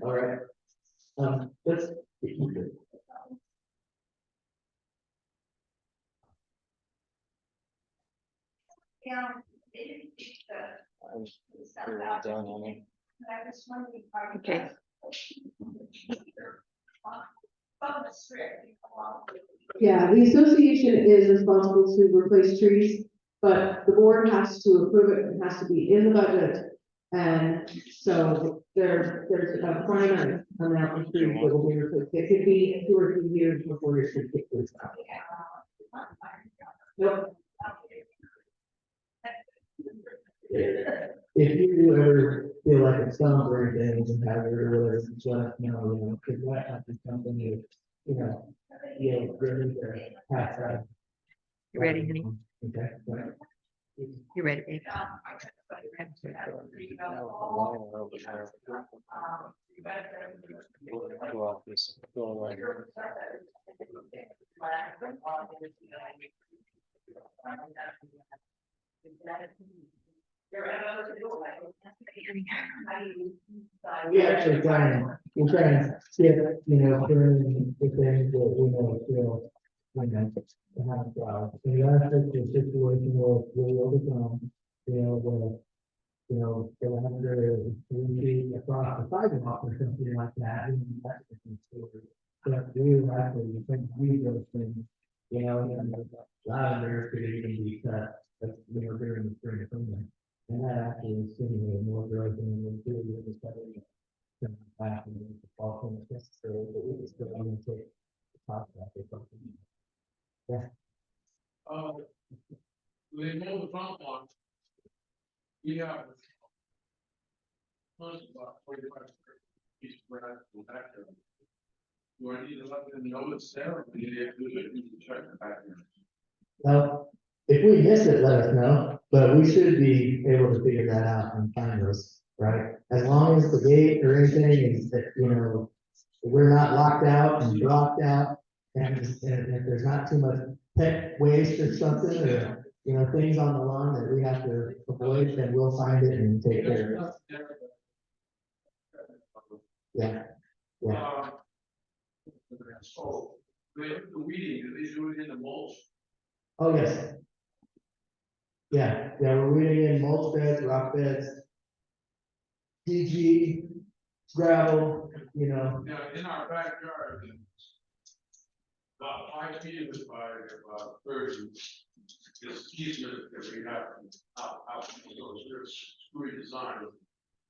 All right. Let's. Yeah, they didn't teach the stuff about it. I was wondering. Okay. From the strip. Yeah, the association is responsible to replace trees, but the board has to approve it, it has to be in the budget. And so there's a primary amount of trees that will be replaced, it could be 2 or 3 years before your tree gets this out. Nope. If you ever feel like it's done or anything, and have it or whatever, just let us know, you know, because that might be something that, you know, really to pass that. You ready, honey? Okay. Right. You ready, babe? We actually we're trying to see if, during the things that we know, to have, and that's just a situation where we overcome, where, they'll have to reach across the sidewalk or something like that. And that's a different story. But we actually think we those things, and lavender could even be cut, during the spring of summer. And that actually is stimulating more growth than we do with the study. Back and the fall from the necessary, but we just don't want to take the top of that or something. They know the front lawn. We have. About 45 piece of grass in the back there. Do I need to let them know it's there, or do they have to do it, we can check the back there? Well, if we miss it, let us know, but we should be able to figure that out and find those, right? As long as the gate or anything is that, we're not locked out and blocked out. And if there's not too much pet waste or something, or, things on the lawn that we have to avoid, then we'll find it and take care of it. Yeah. So, the weeding, do they do it in the mulch? Oh, yes. Yeah, we're weeding in mulch beds, rock beds. DG, gravel, Now, in our backyard. About 5 feet by about 30. It's easier if we have out, so it's screwy design.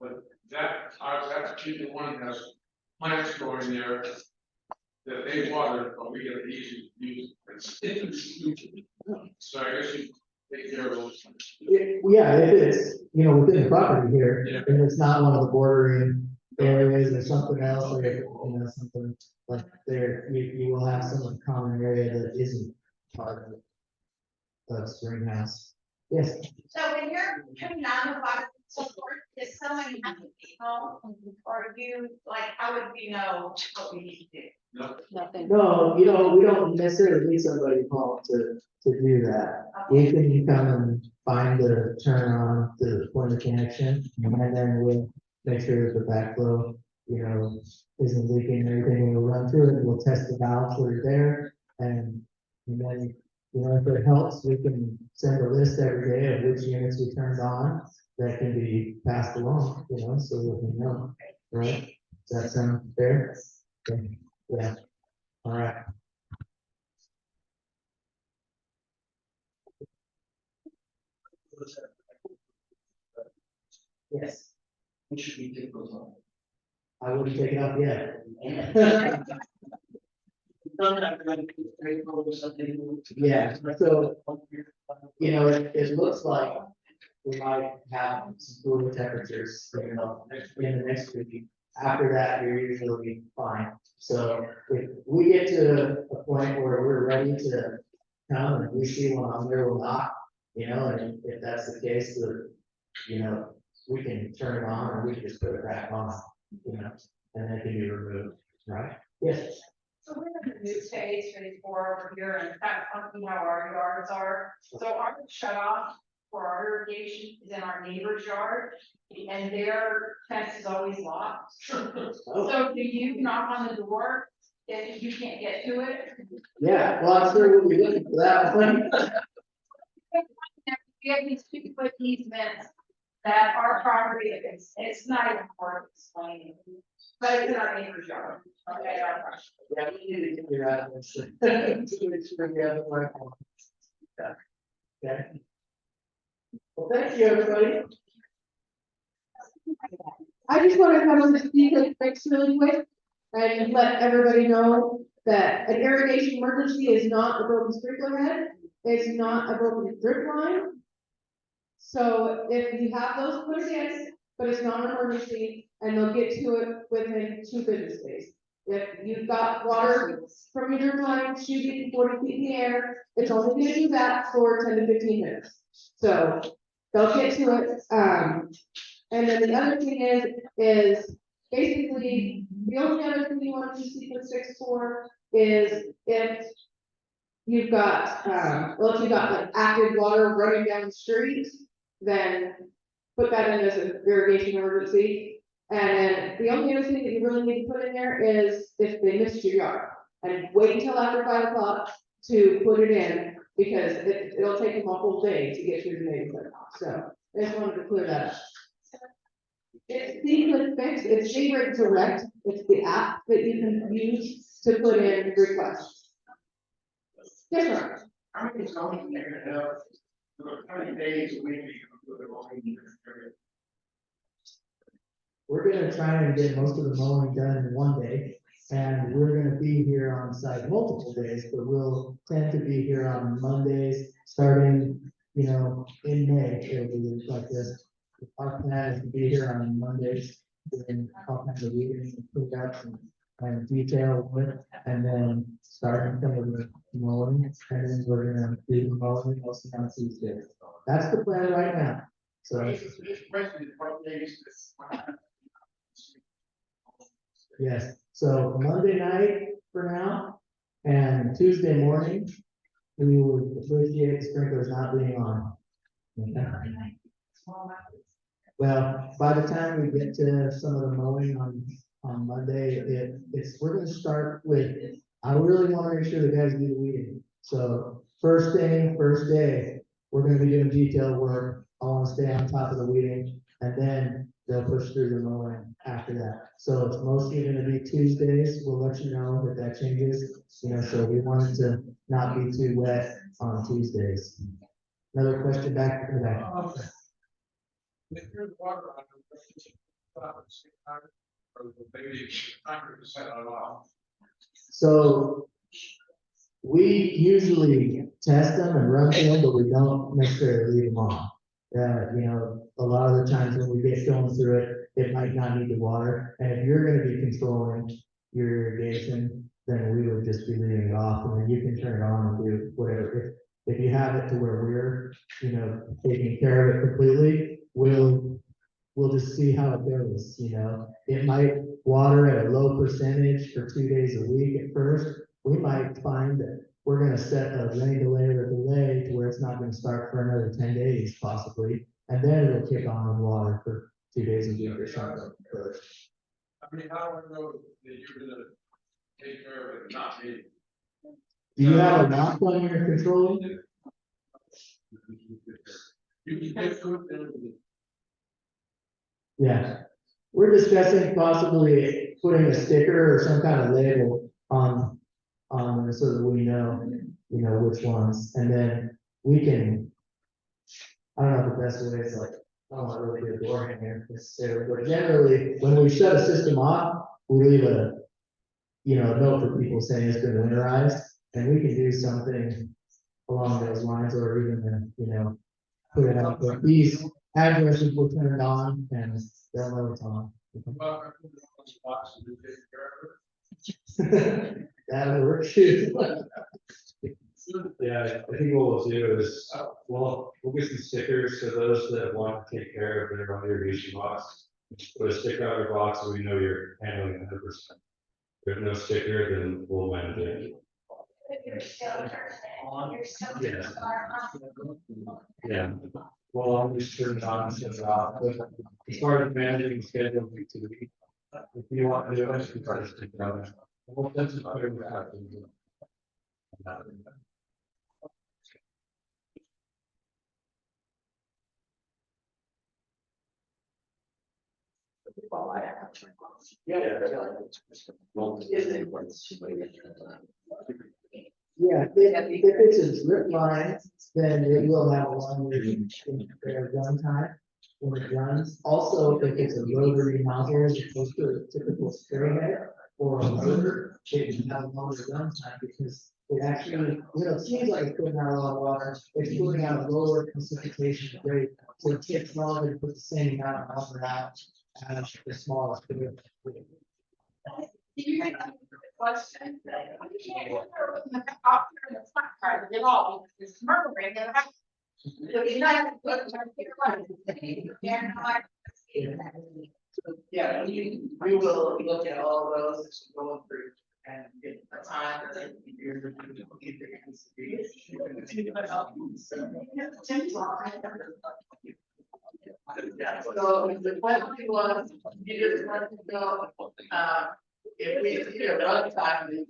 But that particular one has plants growing there that they water, but we get an easy use. So I guess you take care of those. Yeah, if it's, within the property here, Yeah. and it's not one of the bordering areas or something else, or, something like there, you will have some common area that isn't part of spring house. Yes, So when you're putting on the box support, is someone have to be home, or you, like, how would we know what we need to do? Nothing. no, we don't necessarily need somebody home to do that. We can come and find the turn on to the point of connection, and then we'll make sure that the backflow, isn't leaking and everything. We'll run through it, and we'll test the valves that are there, and then, if it helps, we can send a list every day of which units we turned on that can be passed along, so that we know, right? Does that sound fair? Okay. Yeah, all right. Yes, We should be taking those on. I wouldn't take it up yet. Yeah, so, it looks like we might have some cooler temperatures, in the next week. After that, you're usually fine. So if we get to a point where we're ready to come and we see one on there or not, and if that's the case, we can turn it on or we can just put it back on, and it can be removed, right? Yes. So we're in the new phase for these four over here, and that's funky how our yards are. So our shut off for our irrigation is in our neighbor's yard, and their fence is always locked. Oh, So do you knock on the door if you can't get to it? yeah, well, I'm sure we'll be looking for that one. We have these 2-foot easements that our property is, it's not even worth explaining, but it's in our neighbor's yard. Okay, our property. Yeah, we need to get your address. To make sure we have the right one. Yeah. Okay. Well, thank you, everybody. I just want to cover the speed fix really quick and let everybody know that an irrigation emergency is not a broken sprinkler head. It's not a broken drip line. So if you have those, put it in, but it's not an emergency and they'll get to it within 2 business days. If you've got water from your drip line shooting 40 feet in the air, it's only gonna do that for 10 to 15 minutes. So they'll get to it, and then the other thing is basically, the only other thing you want to do sequence 6 for is if you've got, well, if you've got like active water running down the street, then put that in as an irrigation emergency. And then the only other thing that you really need to put in there is if they missed your yard, and wait until after 5 o'clock to put it in, because it'll take them a whole day to get through the neighborhood. So I just wanted to clear that up. It's Sequence Fix, it's J-Rate Direct, it's the app that you can use to put in requests. Different. How many zoning they're gonna have? How many days a week are you gonna do it all in this area? We're gonna try and get most of the mowing done in one day, and we're gonna be here on site multiple days, but we'll tend to be here on Mondays, starting, you know, in May, it'll be like this. Our plan is to be here on Mondays, doing all kinds of readings and cleanups and detail work, and then starting some of the mowing, and then we're gonna do the mowing mostly on Tuesdays. That's the plan right now, so. It's basically 20 days. Yes, so Monday night for now, and Tuesday morning, we would appreciate sprinklers not being on. Okay. Well, by the time we get to some of the mowing on Monday, we're gonna start with, I really wanna make sure the guys do the weeding. So first thing, first day, we're gonna be doing detail work, I wanna stay on top of the weeding, and then they'll push through the mowing after that. So it's mostly gonna be Tuesdays, we'll let you know if that changes, you know, so we want it to not be too wet on Tuesdays. Another question back to the back. If there's water on it, or maybe 100% off. So we usually test them and run them, but we don't necessarily leave them on. You know, a lot of the times when we get going through it, it might not need the water. And if you're gonna be controlling your irrigation, then we would just be leaving it off, and then you can turn it on and do whatever. If you have it to where we're, you know, taking care of it completely, we'll just see how it goes, you know. It might water at a low percentage for 2 days a week at first. We might find that we're gonna set a rain delay or delay to where it's not gonna start for another 10 days possibly. And then it'll kick on and water for 2 days a week or something. I mean, how do I know that you're gonna take care of it, not me? Do you have a lock on your control? You can get to it then. Yeah, we're discussing possibly putting a sticker or some kind of label on so that we know, you know, which ones, and then we can. I don't know if the best way is like, I don't want to really do a door hanger necessarily, but generally, when we shut a system off, we leave a, you know, a note for people saying it's been winterized, and we can do something along those lines, or even, you know, put it out, but these addresses will turn it on and they'll know it's on. Well, I put it on the box and you take care of it. That'll work too. Yeah, I think what we'll do is, well, we'll get some stickers for those that want to take care of their own irrigation box. Put a sticker on your box so we know you're handling 100%. If there's no sticker, then we'll manage it. Yeah. Well, I'll just turn it on and shut it off. But as far as managing the schedule week to week, if you want to do it, you try to stick around it. Well, that's just clear what happens. Yeah, if it's a drip line, then it will have a longer run time when it runs. Also, if it's a rotary nozzle, as opposed to a typical spray head or a motor, it can have a longer run time because it actually, you know, it seems like it's putting out a lot of water, it's putting out a lower precipitation rate. So it takes longer to put the same amount of water out as the smallest. You make a question. Yeah, we will look at all of those as we go through and get a time that you're. Yeah, so the question was, you just want to know, if we see a run time,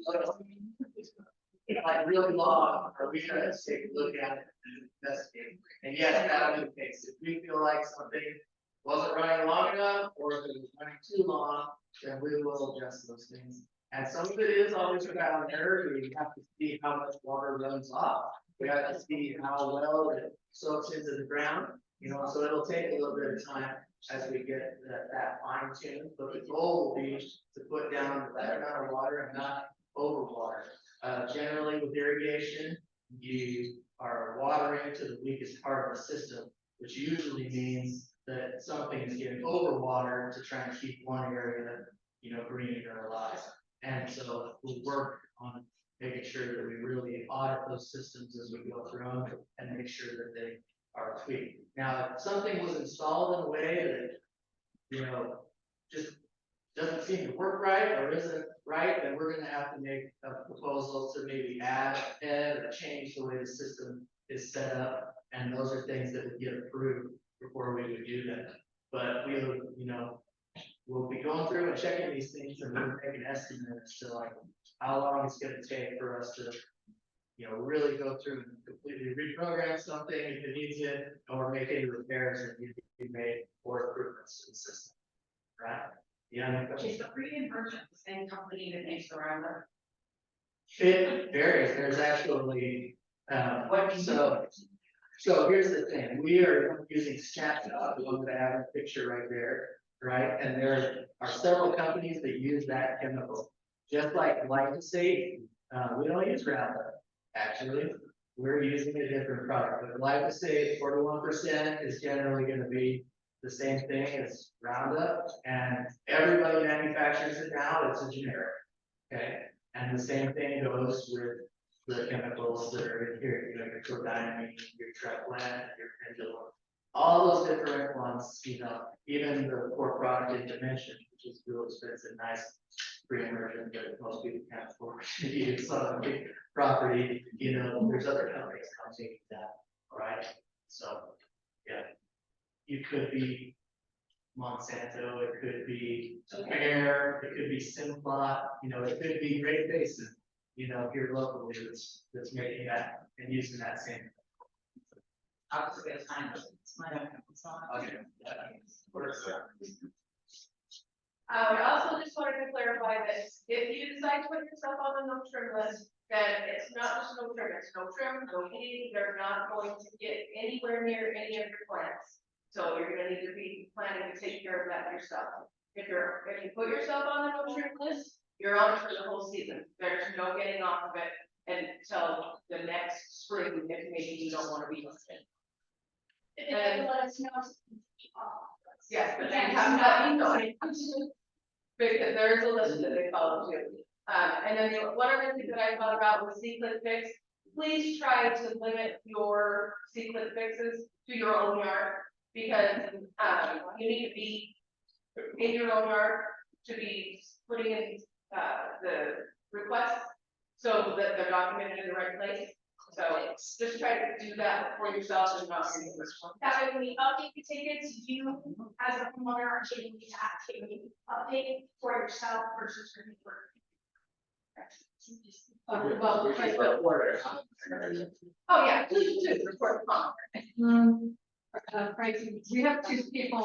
like really long, are we gonna take a look at it and investigate? And yes, that'll be the case, if we feel like something wasn't running long enough, or if it was running too long, then we will adjust those things. And some of it is always trial and error, we have to see how much water runs off. We have to see how well it soaks into the ground, you know, so it'll take a little bit of time as we get that fine tune, but the goal will be to put down that amount of water and not overwater. Generally with irrigation, you are watering to the weakest part of the system, which usually means that something is getting overwatered to try and keep one area, you know, green or alive. And so we work on making sure that we really audit those systems as we go through them and make sure that they are tweaked. Now, if something was installed in a way that, you know, just doesn't seem to work right or isn't right, then we're gonna have to make a proposal to maybe add or change the way the system is set up. And those are things that would get approved before we would do that. But we would, you know, we'll be going through and checking these things and we'll make an estimate as to like how long it's gonna take for us to, you know, really go through and completely reprogram something if it needs it, or make any repairs that need to be made or improvements to the system. Right? Yeah. Is the premium version the same company that makes the rounder? It varies, there's actually, so here's the thing, we are using Snapshot, the one that I have in the picture right there, right? And there are several companies that use that chemical, just like glyphosate, we don't use Roundup, actually. We're using a different product, but glyphosate, 41% is generally gonna be the same thing as Roundup, and everybody manufactures it now, it's a generic. Okay, and the same thing goes with the chemicals that are in here, you know, your codamine, your Treplan, your pendulum. All those different ones, you know, even the core product in Dimension, which is real expensive, nice pre-emergent that most people can't afford to use on a big property, you know, there's other companies coming that, right? So, yeah. It could be Monsanto, it could be Bayer, it could be Simplot, you know, it could be Great Basin, you know, here locally that's making that and using that same. I was gonna find it. It's my own. Okay. I also just wanted to clarify that if you decide to put yourself on the no trim list, then it's not just no trim, it's no trim, no heating, they're not going to get anywhere near any of your plants. So you're gonna need to be planning to take care of that yourself. If you put yourself on the no trim list, you're on it for the whole season. There's no getting off of it until the next spring, if maybe you don't wanna be on it. And let us know. Yes, but then you have to let me know. Because there is a list that they follow too. And then one other thing that I thought about was C-clip fix. Please try to limit your C-clip fixes to your own yard. Because, you need to be in your own yard to be putting in, the requests. So that they're documented in the right place. So just try to do that for yourself and not. That way, when we update the tickets, you as a homeowner are able to actively update for yourself versus for the Oh, yeah, please do report the Frank, we have two people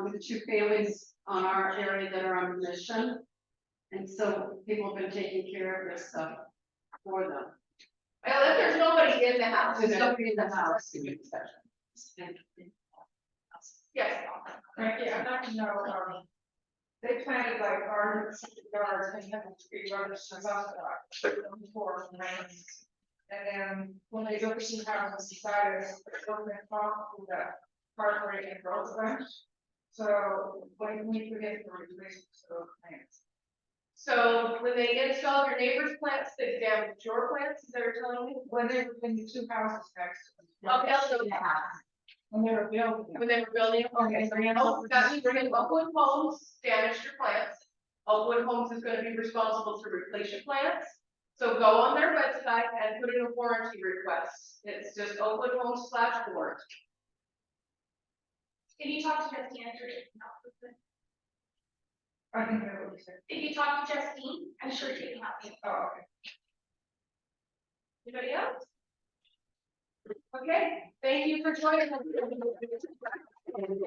with two families on our area that are on mission. And so people have been taking care of this stuff for them. Well, if there's nobody in the house. There's nobody in the house. Yes. Right, yeah, I'd like to know, they planted like gardens, yards, and have tree runners about before rains. And then when they go to see how the decided, they're going to talk to the partner and growth them. So when we forget to replace those plants. So when they install your neighbor's plants, they damage your plants, is that what you're telling me? When they were in the two houses next to them. Okay, so When they were building. them. when they were building, okay, so that means we're gonna Oakwood Homes damaged your plants. Oakwood Homes is gonna be responsible to replace your plants. So go on their website and put in a warranty request. It's just oakwoodhomes/warranty. Can you talk to Justine after? I think that what you said. If you talk to Justine, I'm sure she can help you. Oh, okay. Anybody else? Okay, thank you for joining us.